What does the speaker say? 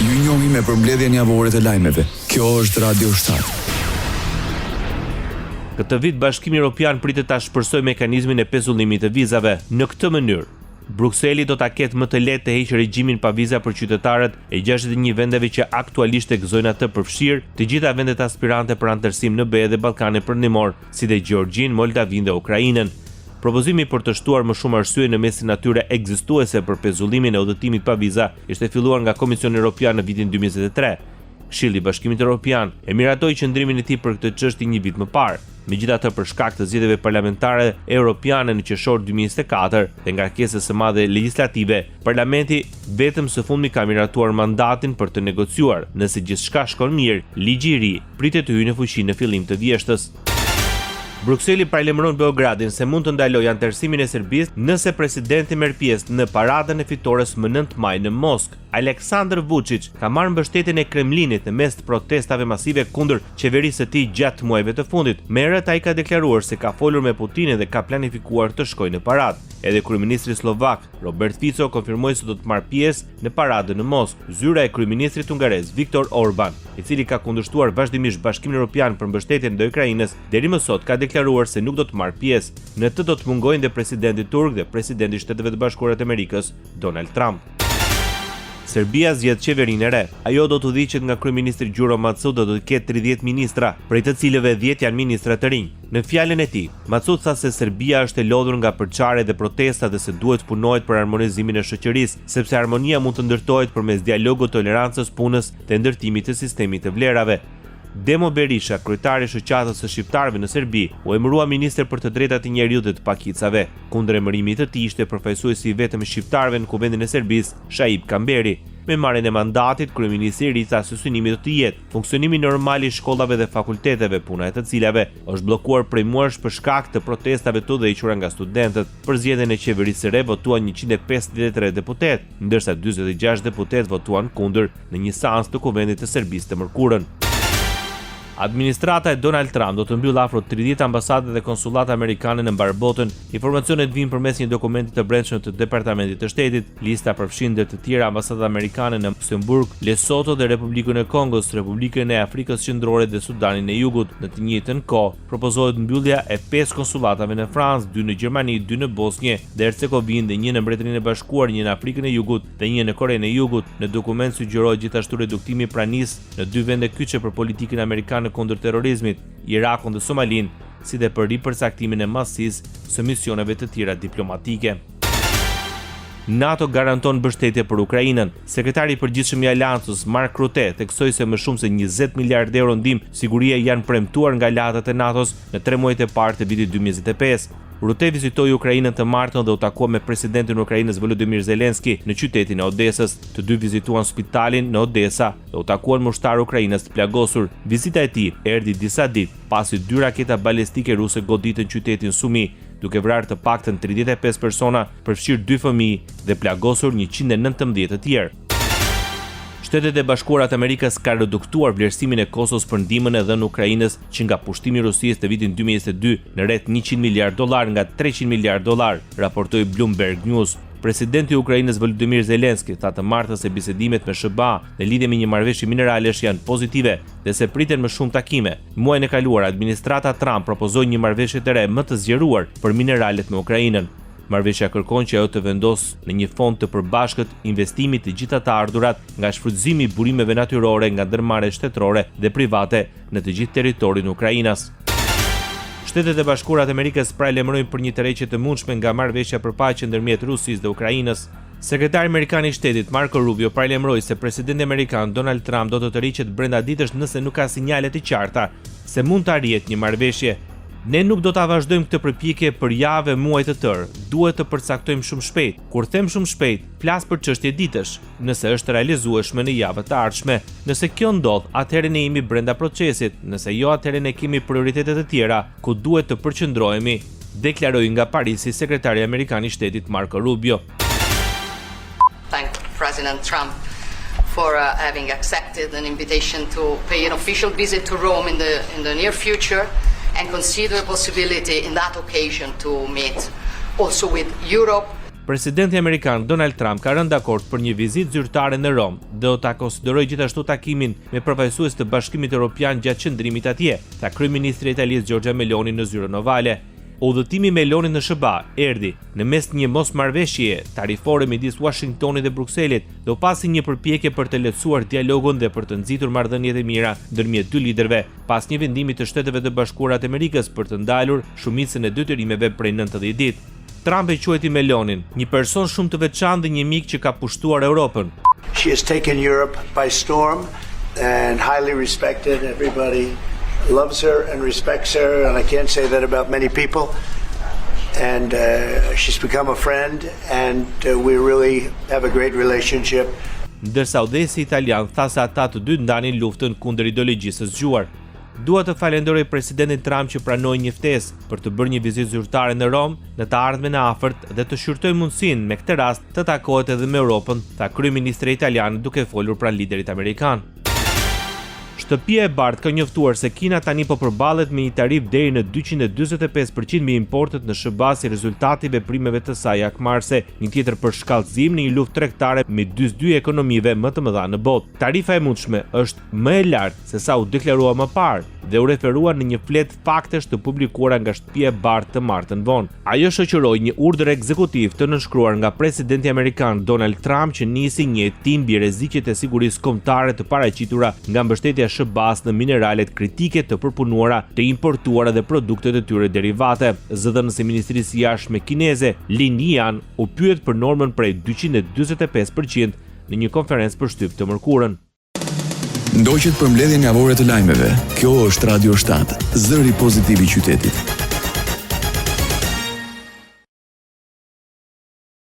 Ju njohim me përmbledhjen javore të lajmeve. Kjo është Radio Shtat. Këtë vit Bashkimi Evropian pritet ta shpërsojë mekanizmin e pezullimit të vizave. Në këtë mënyrë, Brukseli do ta ketë më të lehtë të heqë regjimin pa viza për qytetarët e 61 vendeve që aktualisht e gëzojnë atë përfshirë të gjitha vendet aspirante për anëtarësim në BE dhe Ballkanin Perëndimor, si dhe Gjeorgjin, Moldavin dhe Ukrainën. Propozimi për të shtuar më shumë arsye në mesin natyre ekzistuese për pezullimin e udhëtimit pa viza ishte filluar nga Komisioni Evropian në vitin 2023. Këshilli i Bashkimit Evropian e miratoi qëndrimin e tij për këtë çështje një vit më parë. Megjithatë, për shkak të zgjedhjeve parlamentare europiane në qershor 2024 dhe ngarkesës së madhe legjislative, Parlamenti vetëm së fundmi ka miratuar mandatin për të negociuar. Nëse gjithçka shkon mirë, ligji i ri pritet të hyjë në fuqi në fillim të vjeshtës. Brukseli paralajmëron Beogradin se mund të ndalojë anëtarësimin e Serbisë nëse presidenti merr pjesë në paradën e fitores më 9 maj në Moskë. Aleksandar Vučić ka marrë mbështetjen e Kremlinit në mes të protestave masive kundër qeverisë së tij gjatë muajve të fundit. Me herët ai ka deklaruar se ka folur me Putinin dhe ka planifikuar të shkojë në paradë. Edhe kryeministri slovak Robert Fico konfirmoi se do të marrë pjesë në paradën në Moskë. Zyra e kryeministrit hungarez Viktor Orban, i cili ka kundërshtuar vazhdimisht Bashkimin Evropian për mbështetjen ndaj Ukrainës, deri më sot ka deklaruar se nuk do të marrë pjesë. Në të do të mungojnë dhe presidenti turk dhe presidenti i Shteteve të Bashkuara të Amerikës, Donald Trump. Serbia zgjedh qeverinë e re. Ajo do të udhëhiqet nga kryeministri Gjuro Macud dhe do të ketë 30 ministra, prej të cilëve 10 janë ministra të rinj. Në fjalën e tij, Macud tha se Serbia është e lodhur nga përçarje dhe protesta dhe se duhet punohet për harmonizimin e shoqërisë, sepse harmonia mund të ndërtohet përmes dialogut, tolerancës, punës dhe ndërtimit të sistemit të vlerave. Demo Berisha, kryetari i shoqatës së shqiptarëve në Serbi, u emërua ministër për të drejtat e njerëzit dhe të pakicave. Kundër emërimit të tij ishte përfaqësuesi i vetëm i shqiptarëve në Kuvendin e Serbisë, Shaib Kamberi. Me marrjen e mandatit, kryeministri i ri tha se synimi do të jetë funksionimi normal i shkollave dhe fakulteteve, puna e të cilave është bllokuar prej muajsh për shkak të protestave të udhëhequra nga studentët. Për zgjedhjen e qeverisë së re votuan 153 deputet, ndërsa 46 deputet votuan kundër në një seancë të Kuvendit të Serbisë të mërkurën. Administrata e Donald Trump do të mbyll afro 30 ambasade dhe konsullata amerikane në mbar botën. Informacionet vijnë përmes një dokumenti të brendshëm të Departamentit të Shtetit. Lista përfshin ndër të tjera ambasadat amerikane në Luksemburg, Lesoto dhe Republikën e Kongos, Republikën e Afrikës Qendrore dhe Sudanin e Jugut. Në të njëjtën kohë, propozohet mbyllja e 5 konsullatave në Francë, 2 në Gjermani, 2 në Bosnjë dhe Hercegovinë dhe 1 në Mbretërinë e Bashkuar, 1 në Afrikën e Jugut dhe 1 në Korenë e Jugut. Në dokument sugjerohet gjithashtu reduktimi i pranisë në 2 vende kyçe për politikën amerikane kundër terrorizmit, Irakun dhe Somalin, si dhe për ripërcaktimin e masisë së misioneve të tjera diplomatike. NATO garanton mbështetje për Ukrainën. Sekretari i përgjithshëm i Aleancës, Mark Rutte, theksoi se më shumë se 20 miliardë euro ndihmë sigurie janë premtuar nga aleatët e NATO-s në 3 muajt e parë të vitit 2025. Rutte vizitoi Ukrainën të martën dhe u takua me presidentin e Ukrainës Volodymyr Zelensky në qytetin e Odesës. Të dy vizituan spitalin në Odesa dhe u takuan me ushtarë Ukrainës të plagosur. Vizita e tij erdhi disa ditë pasi 2 raketa balistike ruse goditën qytetin Sumi, duke vrarë të paktën 35 persona, përfshirë 2 fëmijë dhe plagosur 119 të tjerë. Shtetet e Bashkuara të Amerikës ka reduktuar vlerësimin e Kosovës për ndihmën e dhënë Ukrainës që nga pushtimi i Rusisë të vitit 2022 në rreth $100 miliardë nga $300 miliardë, raportoi Bloomberg News. Presidenti i Ukrainës Volodymyr Zelensky tha të martës se bisedimet me SBA në lidhje me një marrëveshje mineralesh janë pozitive dhe se priten më shumë takime. Muajin e kaluar, administrata Trump propozoi një marrëveshje të re më të zgjeruar për mineralet me Ukrainën. Marrëveshja kërkon që ajo të vendosë në një fond të përbashkët investimi të gjitha të ardhurat nga shfrytëzimi i burimeve natyrore nga ndërmarrjet shtetërore dhe private në të gjithë territorin e Ukrainës. Shtetet e Bashkuara të Amerikës paralajmërojnë për një tërheqje të mundshme nga marrëveshja për paqe ndërmjet Rusisë dhe Ukrainës. Sekretari amerikan i shtetit Marco Rubio paralajmëroi se presidenti amerikan Donald Trump do të tërhiqet brenda ditësh nëse nuk ka sinjale të qarta se mund të arrihet një marrëveshje. Ne nuk do ta vazhdojmë këtë përpjekje për javë e muaj të tërë. Duhet të përcaktojmë shumë shpejt. Kur them shumë shpejt, flas për çështje ditësh. Nëse është realizueshme në javët të ardhshme, nëse kjo ndodh, atëherë ne jemi brenda procesit. Nëse jo, atëherë ne kemi prioritete të tjera ku duhet të përqendrohemi, deklaroi nga Parisi sekretari amerikan i shtetit Marco Rubio. Thank President Trump for having accepted an invitation to pay an official visit to Rome in the near future, and consider a possibility in that occasion to meet also with Europe. Presidenti amerikan Donald Trump ka rënë dakord për një vizitë zyrtare në Rom dhe do ta konsiderojë gjithashtu takimin me përfaqësues të Bashkimit Evropian gjatë qëndrimit atje, tha kryeministri italian Giorgia Meloni në zyrën ovale. Udhëtimi i Melonit në SBA erdhi në mes një mosmarrëveshjeje tarifore midis Washingtonit dhe Brukselit, dhe u pasi një përpjekje për të lehtësuar dialogun dhe për të nxitur marrëdhëniet e mira ndërmjet dy liderëve, pas një vendimi të Shteteve të Bashkuara të Amerikës për të ndalur shumicën e detyrimeve prej 90 ditë. Trump e quajti Melonin një person shumë të veçantë dhe një mik që ka pushtuar Europën. She has taken Europe by storm and highly respected. Everybody loves her and respects her, and I can't say that about many people. And she's become a friend, and we really have a great relationship. Ndërsa udhëheci italian tha se ata të dy ndanin luftën kundër ideologjisë së zgjuar. Dua të falenderoj presidentin Trump që pranoi një ftesë për të bërë një vizitë zyrtare në Rom në të ardhmen e afërt dhe të shqyrtoj mundësinë me këtë rast të takohet edhe me Europën, tha kryeministri italian duke folur pranë liderit amerikan. Shtëpia e Bardhë ka njoftuar se Kina tani po përballet me një tarif deri në 245% mbi importet në SBA si rezultati i veprimeve të saj akmarrëse, një tjetër përshkallëzim në një luftë tregtare midis dy ekonomive më të mëdha në botë. Tarifa e mundshme është më e lartë se sa u deklarua më parë dhe u referua në një fletë faktesh të publikuara nga Shtëpia e Bardhë të martën vonë. Ajo shoqëroi një urdhër ekzekutiv të nënshkruar nga presidenti amerikan Donald Trump që nisi një hetim mbi rreziqet e sigurisë kombëtare të paraqitura nga mbështetja e SBA-s në mineralet kritike të përpunuara, të importuara dhe produktet e tyre derivate. Zëdhënësi i Ministrisë së Jashtme kineze, Lin Yian, u pyet për normën prej 245% në një konferencë për shtyp të mërkurën. Ndoqet përmbledhjen javore të lajmeve. Kjo është Radio 7, zëri pozitiv i qytetit.